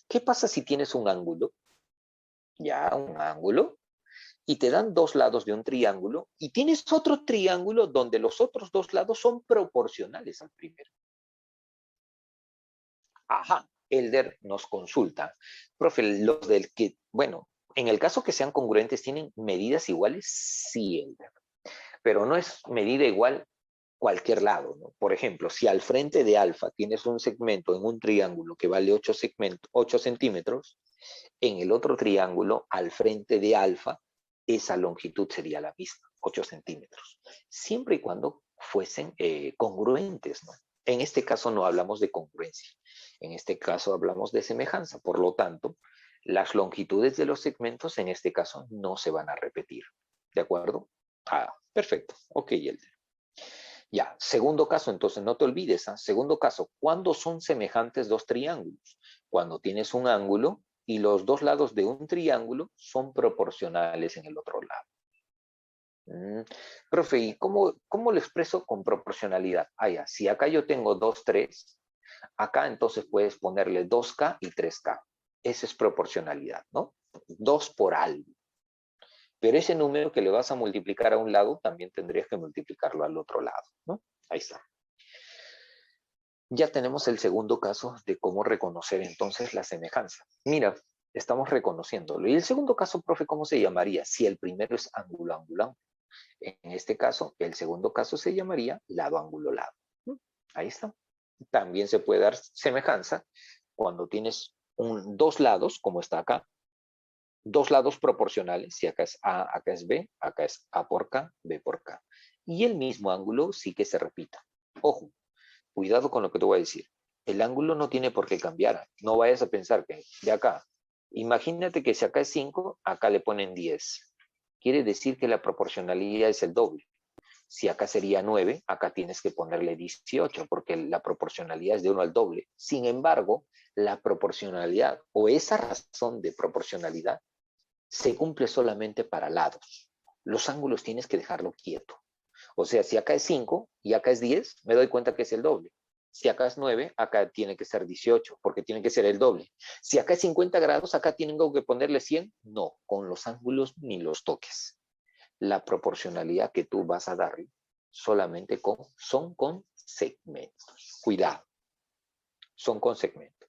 ¿Qué pasa si tienes un ángulo? Ya, un ángulo. Y te dan dos lados de un triángulo y tienes otro triángulo donde los otros dos lados son proporcionales al primero. Ajá, Elder nos consulta. Profe, los del que, bueno, en el caso que sean congruentes, ¿tienen medidas iguales? Sí, Elder. Pero no es medida igual cualquier lado, ¿no? Por ejemplo, si al frente de alfa tienes un segmento en un triángulo que vale 8 centímetros, en el otro triángulo, al frente de alfa, esa longitud sería la misma, 8 centímetros. Siempre y cuando fuesen congruentes, ¿no? En este caso no hablamos de congruencia. En este caso hablamos de semejanza. Por lo tanto, las longitudes de los segmentos en este caso no se van a repetir. ¿De acuerdo? Ah, perfecto. Ok, Elder. Ya, segundo caso, entonces no te olvides, ¿eh? Segundo caso, ¿cuándo son semejantes dos triángulos? Cuando tienes un ángulo y los dos lados de un triángulo son proporcionales en el otro lado. Profe, ¿y cómo lo expreso con proporcionalidad? Ah, ya, si acá yo tengo 2, 3, acá entonces puedes ponerle 2K y 3K. Esa es proporcionalidad, ¿no? 2 por algo. Pero ese número que le vas a multiplicar a un lado, también tendrías que multiplicarlo al otro lado, ¿no? Ahí está. Ya tenemos el segundo caso de cómo reconocer entonces la semejanza. Mira, estamos reconociéndolo. Y el segundo caso, profe, ¿cómo se llamaría? Si el primero es ángulo ángulo. En este caso, el segundo caso se llamaría lado ángulo lado. Ahí está. También se puede dar semejanza cuando tienes dos lados, como está acá, dos lados proporcionales, si acá es A, acá es B, acá es A por K, B por K. Y el mismo ángulo sí que se repita. Ojo, cuidado con lo que te voy a decir. El ángulo no tiene por qué cambiar. No vayas a pensar que de acá, imagínate que si acá es 5, acá le ponen 10. Quiere decir que la proporcionalidad es el doble. Si acá sería 9, acá tienes que ponerle 18, porque la proporcionalidad es de 1 al doble. Sin embargo, la proporcionalidad o esa razón de proporcionalidad se cumple solamente para lados. Los ángulos tienes que dejarlo quieto. O sea, si acá es 5 y acá es 10, me doy cuenta que es el doble. Si acá es 9, acá tiene que ser 18, porque tiene que ser el doble. Si acá es 50 grados, acá tengo que ponerle 100. No, con los ángulos ni los toques. La proporcionalidad que tú vas a darle solamente son con segmentos. Cuidado, son con segmentos.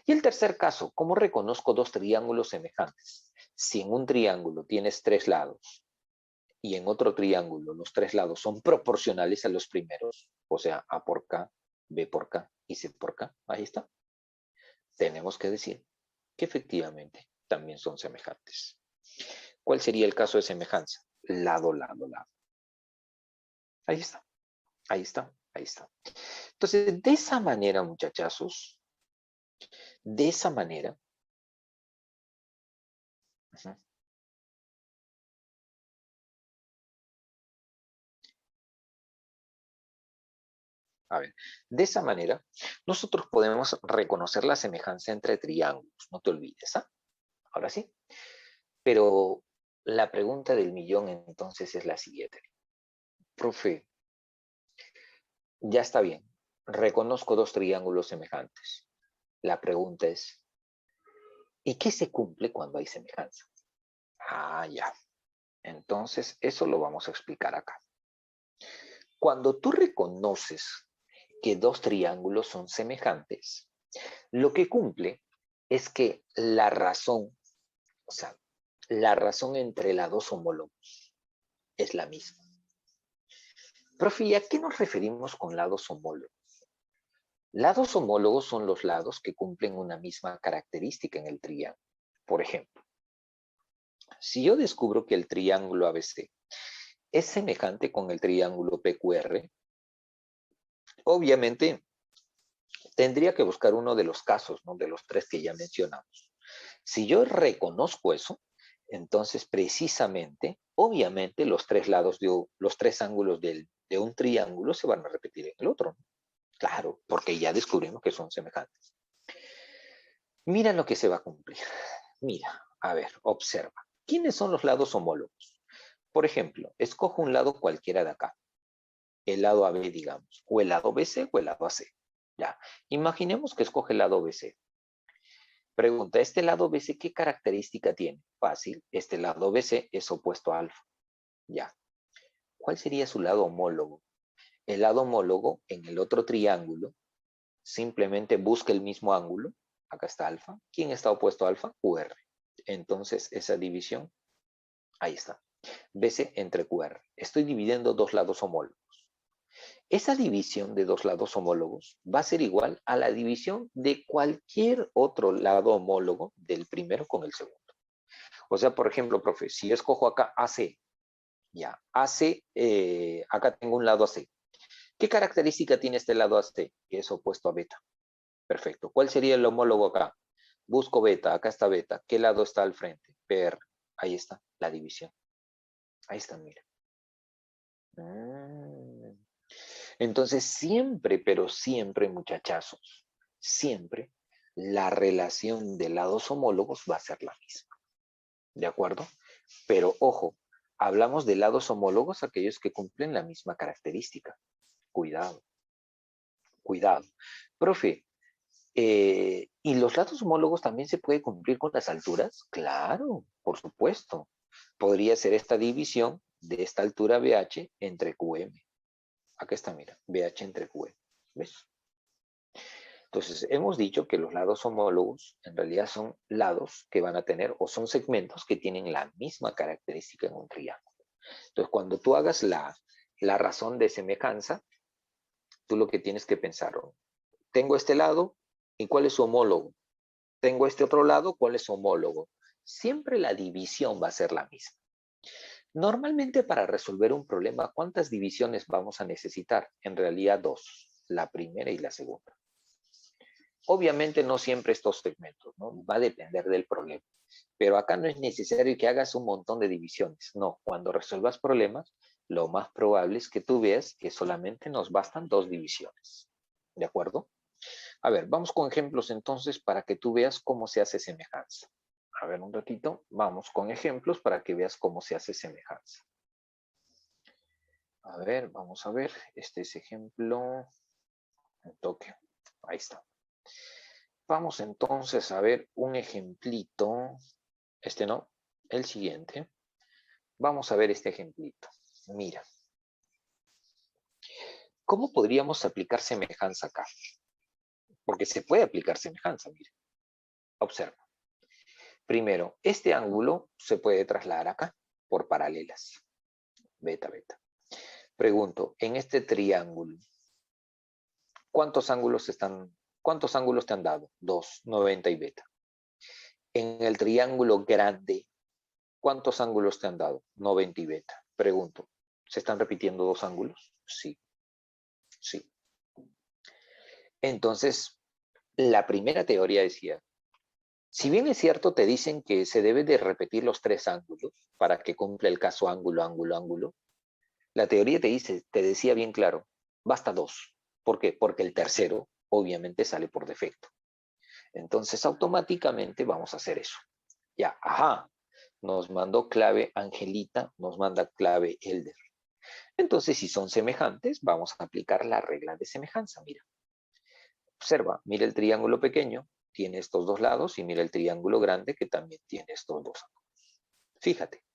Y el tercer caso, ¿cómo reconozco dos triángulos semejantes? Si en un triángulo tienes tres lados y en otro triángulo los tres lados son proporcionales a los primeros, o sea, A por K, B por K y C por K, ahí está. Tenemos que decir que efectivamente también son semejantes. ¿Cuál sería el caso de semejanza? Lado, lado, lado. Ahí está, ahí está, ahí está. Entonces, de esa manera, muchachazos, de esa manera, a ver, de esa manera, nosotros podemos reconocer la semejanza entre triángulos, no te olvides, ¿ah? Ahora sí. Pero la pregunta del millón entonces es la siguiente. Profe, ya está bien, reconozco dos triángulos semejantes. La pregunta es, ¿y qué se cumple cuando hay semejanza? Ah, ya. Entonces, eso lo vamos a explicar acá. Cuando tú reconoces que dos triángulos son semejantes, lo que cumple es que la razón, o sea, la razón entre lados homólogos es la misma. Profe, ¿y a qué nos referimos con lados homólogos? Lados homólogos son los lados que cumplen una misma característica en el triángulo. Por ejemplo, si yo descubro que el triángulo ABC es semejante con el triángulo PQR, obviamente tendría que buscar uno de los casos, ¿no? De los tres que ya mencionamos. Si yo reconozco eso, entonces precisamente, obviamente los tres lados, los tres ángulos de un triángulo se van a repetir en el otro, ¿no? Claro, porque ya descubrimos que son semejantes. Mira lo que se va a cumplir. Mira, a ver, observa. ¿Quiénes son los lados homólogos? Por ejemplo, escojo un lado cualquiera de acá. El lado AB, digamos, o el lado BC o el lado AC. Ya, imaginemos que escoge el lado BC. Pregunta, ¿este lado BC qué característica tiene? Fácil, este lado BC es opuesto a alfa. Ya. ¿Cuál sería su lado homólogo? El lado homólogo en el otro triángulo simplemente busca el mismo ángulo. Acá está alfa. ¿Quién está opuesto a alfa? QR. Entonces, esa división, ahí está. BC entre QR. Estoy dividiendo dos lados homólogos. Esa división de dos lados homólogos va a ser igual a la división de cualquier otro lado homólogo del primero con el segundo. O sea, por ejemplo, profe, si yo escojo acá AC, ya, AC, acá tengo un lado AC. ¿Qué característica tiene este lado AC? Que es opuesto a beta. Perfecto. ¿Cuál sería el homólogo acá? Busco beta, acá está beta. ¿Qué lado está al frente? PR. Ahí está, la división. Ahí está, mira. Entonces siempre, pero siempre, muchachazos, siempre la relación de lados homólogos va a ser la misma. ¿De acuerdo? Pero ojo, hablamos de lados homólogos aquellos que cumplen la misma característica. Cuidado, cuidado. Profe, ¿y los lados homólogos también se puede cumplir con las alturas? Claro, por supuesto. Podría ser esta división de esta altura BH entre QM. Acá está, mira, BH entre QM. ¿Ves? Entonces, hemos dicho que los lados homólogos en realidad son lados que van a tener o son segmentos que tienen la misma característica en un triángulo. Entonces, cuando tú hagas la razón de semejanza, tú lo que tienes que pensar, tengo este lado, ¿y cuál es su homólogo? Tengo este otro lado, ¿cuál es su homólogo? Siempre la división va a ser la misma. Normalmente para resolver un problema, ¿cuántas divisiones vamos a necesitar? En realidad dos, la primera y la segunda. Obviamente no siempre estos segmentos, ¿no? Va a depender del problema. Pero acá no es necesario que hagas un montón de divisiones. No, cuando resuelvas problemas, lo más probable es que tú veas que solamente nos bastan dos divisiones. ¿De acuerdo? A ver, vamos con ejemplos entonces para que tú veas cómo se hace semejanza. A ver, un ratito. Vamos con ejemplos para que veas cómo se hace semejanza. A ver, vamos a ver. Este es ejemplo. Un toque. Ahí está. Vamos entonces a ver un ejemplito. Este no, el siguiente. Vamos a ver este ejemplito. Mira. ¿Cómo podríamos aplicar semejanza acá? Porque se puede aplicar semejanza, mira. Observa. Primero, este ángulo se puede trasladar acá por paralelas. Beta, beta. Pregunto, en este triángulo, ¿cuántos ángulos te han dado? 2, 90 y beta. En el triángulo grande, ¿cuántos ángulos te han dado? 90 y beta. Pregunto, ¿se están repitiendo dos ángulos? Sí, sí. Entonces, la primera teoría decía, si bien es cierto, te dicen que se debe de repetir los tres ángulos para que cumpla el caso ángulo, ángulo, ángulo, la teoría te decía bien claro, basta dos. ¿Por qué? Porque el tercero obviamente sale por defecto. Entonces automáticamente vamos a hacer eso. Ya, ajá, nos mandó clave Angelita, nos manda clave Elder. Entonces, si son semejantes, vamos a aplicar la regla de semejanza. Mira, observa, mira el triángulo pequeño, tiene estos dos lados, y mira el triángulo grande que también tiene estos dos ángulos. Fíjate,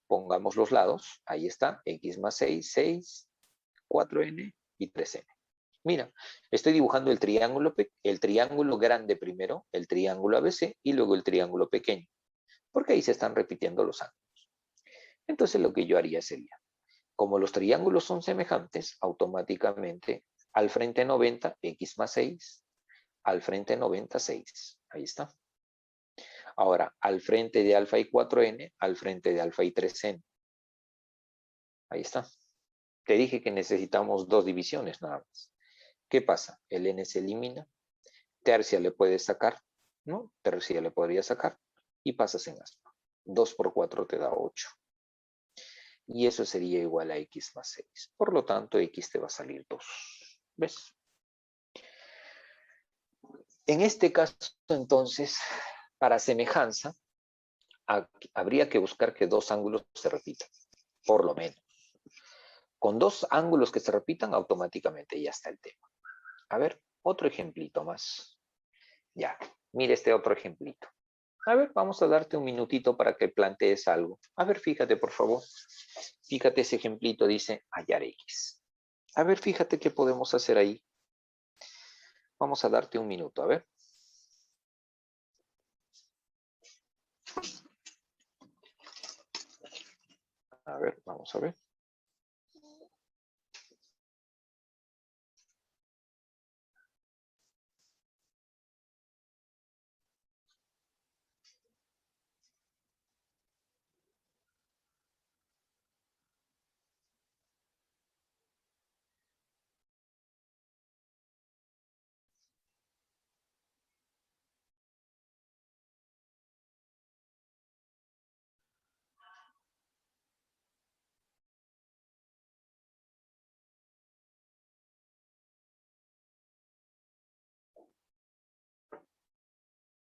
pongamos los lados, ahí está, x más 6, 6, 4n y 3n. Mira, estoy dibujando el triángulo grande primero, el triángulo ABC y luego el triángulo pequeño, porque ahí se están repitiendo los ángulos. Entonces lo que yo haría sería, como los triángulos son semejantes, automáticamente al frente 90, x más 6, al frente 90, 6. Ahí está. Ahora, al frente de alfa y 4n, al frente de alfa y 3n. Ahí está. Te dije que necesitamos dos divisiones nada más. ¿Qué pasa? El n se elimina. Tercia le puedes sacar, ¿no? Tercia le podría sacar y pasas en aspa. 2 por 4 te da 8. Y eso sería igual a x más 6. Por lo tanto, x te va a salir 2. ¿Ves? En este caso, entonces, para semejanza, habría que buscar que dos ángulos se repitan, por lo menos. Con dos ángulos que se repitan, automáticamente ya está el tema. A ver, otro ejemplito más. Ya, Mira este otro ejemplito. A ver, vamos a darte un minutito para que plantees algo. A ver, fíjate, por favor. Fíjate ese ejemplito, dice hallar X. A ver, fíjate qué podemos hacer ahí. Vamos a darte un minuto, a ver. A ver, vamos a ver.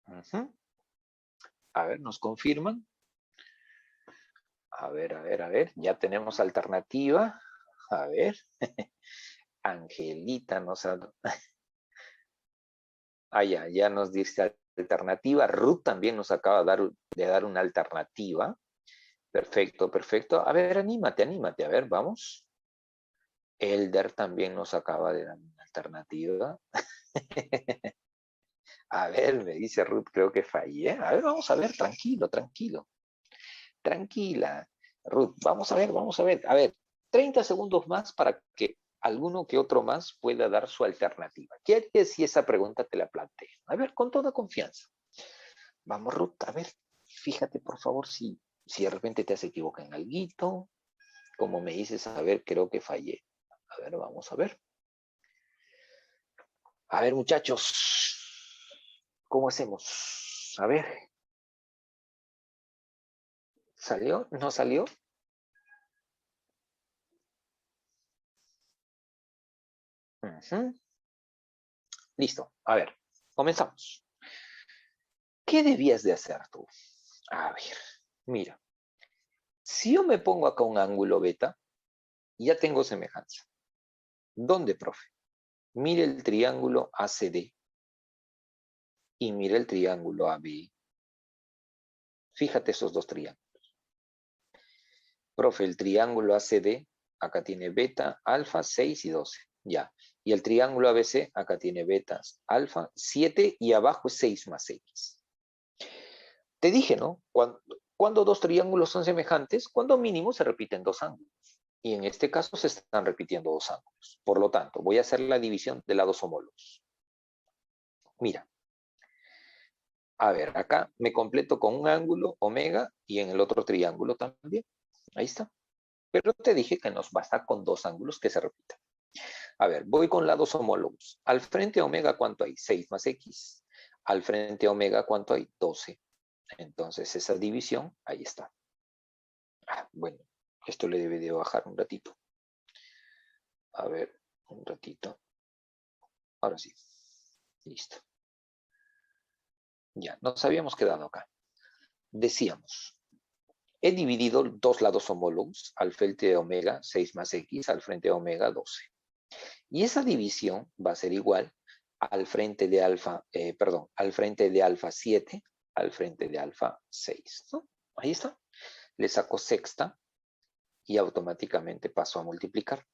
Ujú. A ver, ¿nos confirman? A ver, a ver, a ver. Ya tenemos alternativa. A ver. Angelita nos ha... Ah, ya nos dice alternativa. Ruth también nos acaba de dar una alternativa. Perfecto, perfecto. A ver, anímate, anímate. A ver, vamos. Elder también nos acaba de dar una alternativa. A ver, me dice Ruth, creo que fallé. A ver, vamos a ver, tranquilo, tranquilo. Tranquila, Ruth, vamos a ver, vamos a ver. A ver, 30 segundos más para que alguno que otro más pueda dar su alternativa. ¿Qué harías si esa pregunta te la planteo? A ver, con toda confianza. Vamos, Ruth, a ver, fíjate por favor si de repente te has equivocado en alguito. Como me dices, a ver, creo que fallé. A ver, vamos a ver. A ver, muchachos, ¿cómo hacemos? A ver, ¿salió? ¿No salió? Ujú. Listo. A ver, comenzamos. ¿Qué debías de hacer tú? A ver, mira, si yo me pongo acá un ángulo beta, ya tengo semejanza. ¿Dónde, profe? Mire el triángulo ACD y mire el triángulo AB. Fíjate esos dos triángulos. Profe, el triángulo ACD, acá tiene beta, alfa, 6 y 12. Ya. Y el triángulo ABC, acá tiene betas, alfa, 7 y abajo es 6 más X. Te dije, ¿no? Cuando dos triángulos son semejantes, cuando mínimo se repiten dos ángulos. Y en este caso se están repitiendo dos ángulos. Por lo tanto, voy a hacer la división de lados homólogos. Mira, a ver, acá me completo con un ángulo omega y en el otro triángulo también. Ahí está. Pero te dije que nos basta con dos ángulos que se repitan. A ver, voy con lados homólogos. Al frente omega, ¿cuánto hay? 6 más X. Al frente omega, ¿cuánto hay? 12. Entonces esa división, ahí está. Bueno, esto le debe de bajar un ratito. A ver, un ratito. Ahora sí. Listo. Ya, nos habíamos quedado acá. Decíamos, he dividido dos lados homólogos, al frente de omega 6 más X, al frente de omega 12. Y esa división va a ser igual al frente de alfa, perdón, al frente de alfa 7, al frente de alfa 6, ¿no? Ahí está. Le saco sexta y automáticamente paso a multiplicar.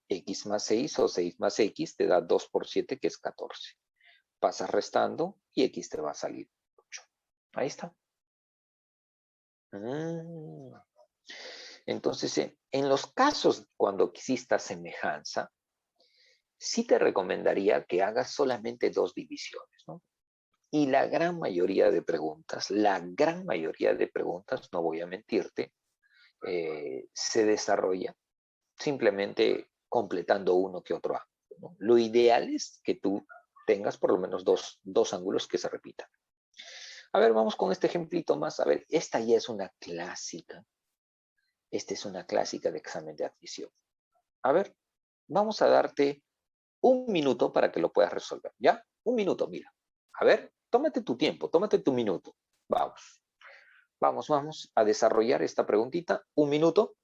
X más 6 o 6 más X te da 2 por 7, que es 14. Pasas restando y X te va a salir 8. Ahí está. Entonces, en los casos cuando exista semejanza, sí te recomendaría que hagas solamente dos divisiones, ¿no? Y la gran mayoría de preguntas, no voy a mentirte, se desarrolla simplemente completando uno que otro ángulo, ¿no? Lo ideal es que tú tengas por lo menos dos ángulos que se repitan. A ver, vamos con este ejemplito más. A ver, esta ya es una clásica. Esta es una clásica de examen de admisión. A ver, vamos a darte un minuto para que lo puedas resolver, ¿ya? Un minuto, mira. A ver, tómate tu tiempo, tómate tu minuto. Vamos, vamos a desarrollar esta preguntita. Un minuto.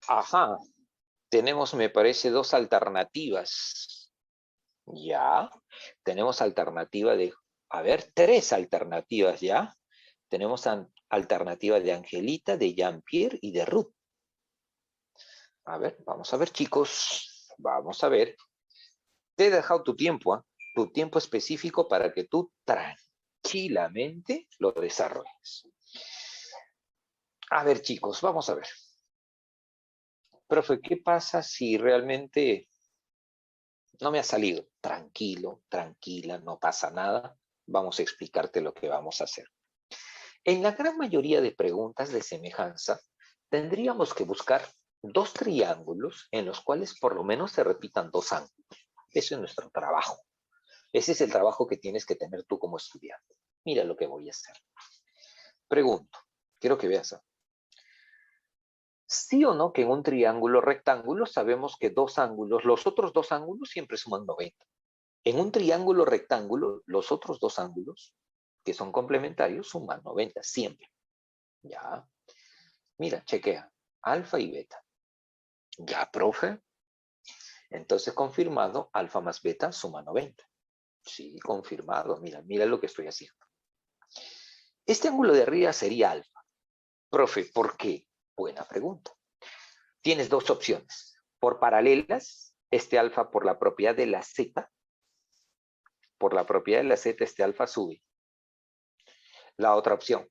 Ajá, tenemos, me parece, dos alternativas. Ya, tenemos alternativa de, a ver, tres alternativas ya. Tenemos alternativa de Angelita, de Jean-Pierre y de Ruth. A ver, vamos a ver, chicos. Vamos a ver. Te he dejado tu tiempo, ¿ah? Tu tiempo específico para que tú tranquilamente lo desarrolles. A ver, chicos, vamos a ver. Profe, ¿qué pasa si realmente no me ha salido? Tranquilo, tranquila, no pasa nada. Vamos a explicarte lo que vamos a hacer. En la gran mayoría de preguntas de semejanza, tendríamos que buscar dos triángulos en los cuales por lo menos se repitan dos ángulos. Ese es nuestro trabajo. Ese es el trabajo que tienes que tener tú como estudiante. Mira lo que voy a hacer. Pregunto, quiero que veas. ¿Sí o no que en un triángulo rectángulo sabemos que dos ángulos, los otros dos ángulos siempre suman 90? En un triángulo rectángulo, los otros dos ángulos, que son complementarios, suman 90 siempre. Ya. Mira, chequea. Alfa y beta. Ya, profe. Entonces, confirmado, alfa más beta suma 90. Sí, confirmado. Mira, mira lo que estoy haciendo. Este ángulo de arriba sería alfa. Profe, ¿por qué? Buena pregunta. Tienes dos opciones. Por paralelas, este alfa por la propiedad de la z. Por la propiedad de la z, este alfa sube. La otra opción.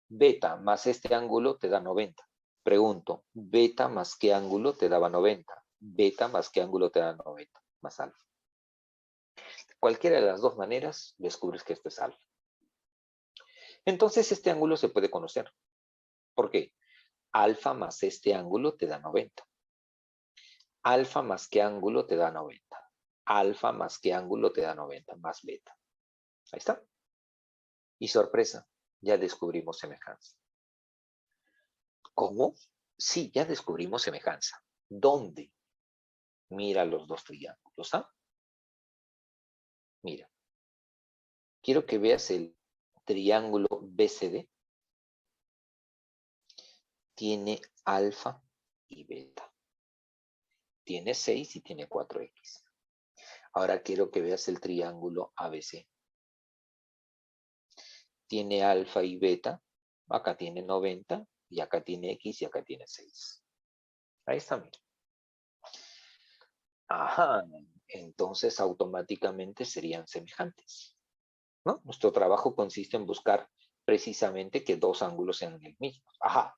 Beta más este ángulo te da 90. Pregunto, beta más qué ángulo te daba 90. Beta más qué ángulo te da 90. Más alfa. Cualquiera de las dos maneras, descubres que esto es alfa. Entonces, este ángulo se puede conocer. ¿Por qué? Alfa más este ángulo te da 90. Alfa más qué ángulo te da 90. Alfa más qué ángulo te da 90, más beta. Ahí está. Y sorpresa, ya descubrimos semejanza. ¿Cómo? Sí, ya descubrimos semejanza. ¿Dónde? Mira los dos triángulos, ¿ah? Mira, quiero que veas el triángulo BCD. Tiene alfa y beta. Tiene 6 y tiene 4x. Ahora quiero que veas el triángulo ABC. Tiene alfa y beta. Acá tiene 90 y acá tiene x y acá tiene 6. Ahí está, mira. Ajá, entonces automáticamente serían semejantes, ¿no? Nuestro trabajo consiste en buscar precisamente que dos ángulos sean el mismo. Ajá,